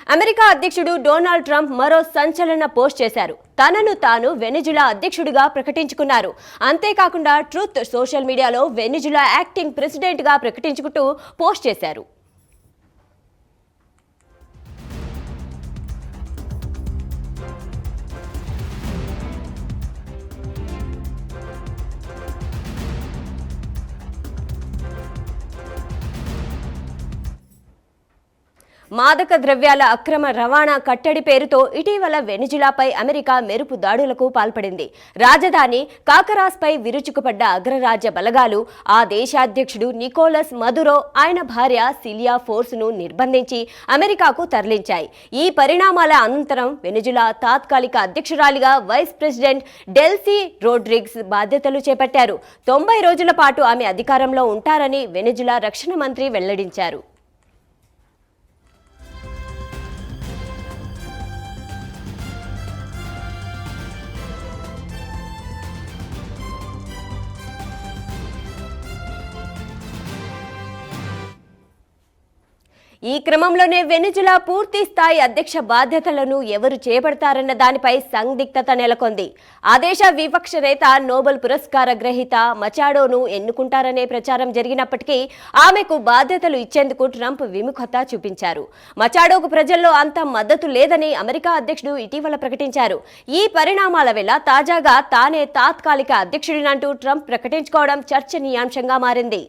America అధ్యక్షుడు Donald Trump మరో సంచలన పోస్ట్ చేశారు. తనను తాను వెనిజులా అధ్యక్షుడిగా ప్రకటించుకున్నారు. అంతేకాకుండా ట్రూత్ సోషల్ మీడియాలో వెనిజులా యాక్టింగ్ ప్రెసిడెంట్ గా ప్రకటించుకుంటూ పోస్ట్ చేశారు. మాదక ద్రవ్యాల అక్రమ రవాణా కట్టడి పేరుతో ఇటీవల వెనిజులాపై అమెరికా మెరుపు దాడులకు పాల్పడింది. రాజధాని కాకరాస్పై విరుచుకుపడ్డ అగ్రరాజ్య బలగాలు ఆ దేశ అధ్యక్షుడు నికోలస్ మదురో, ఆయన భార్య సిలియా ఫోర్స్ను నిర్బంధించి అమెరికాకు తరలించాయి. ఈ పరిణామాల అనంతరం వెనిజులా తాత్కాలిక అధ్యక్షురాలిగా వైస్ ప్రెసిడెంట్ డెల్సీ రోడ్రిగ్స్ బాధ్యతలు చేపట్టారు. 90 రోజుల పాటు ఆమె అధికారంలో ఉంటారని వెనిజులా రక్షణ మంత్రి వెల్లడించారు. ఈ క్రమంలోనే వెనిజులా పూర్తి స్థాయి అధ్యక్ష బాధ్యతలను ఎవరు చేపడతారన్న దానిపై సందిగ్ధత నెలకొంది. ఆ దేశ విపక్ష నేత నోబెల్ పురస్కార గ్రహీత మచాడోను ఎన్నుకుంటారనే ప్రచారం జరిగినప్పటికీ ఆమెకు బాధ్యతలు ఇచ్చేందుకు ట్రంప్ విముఖత చూపించారు. మచాడోకు ప్రజల్లో అంత మద్దతు లేదని అమెరికా అధ్యక్షుడు ఇటీవల ప్రకటించారు. ఈ పరిణామాల వేళ తాజాగా తానే తాత్కాలిక అధ్యక్షుడినంటూ ట్రంప్ ప్రకటించుకోవడం చర్చనీయాంశంగా మారింది.